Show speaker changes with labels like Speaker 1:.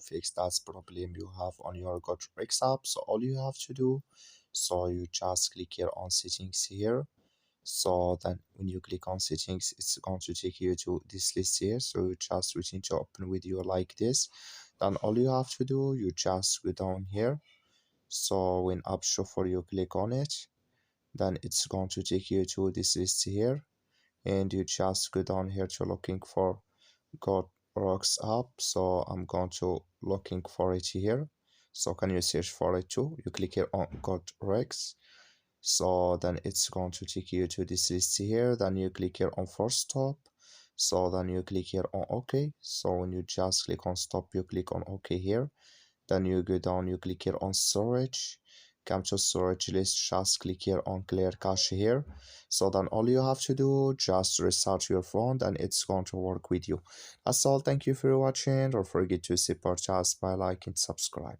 Speaker 1: fix that problem you have on your GoodRx app. So all you have to do, so you just click here on settings here. So then when you click on settings, it's going to take you to this list here. So you just waiting to open with you like this. Then all you have to do, you just go down here. So when app show for you, click on it, then it's going to take you to this list here, and you just go down here to looking for GoodRx app. So I'm going to looking for it here. So can you search for it too? You click here on GoodRx. So then it's going to take you to this list here. Then you click here on first stop. So then you click here on OK. So when you just click on stop, you click on OK here. Then you go down, you click here on storage. Come to storage list, just click here on clear cache here. So then all you have to do, just restart your phone and it's going to work with you. That's all. Thank you for watching. Don't forget to support us by liking and subscribe.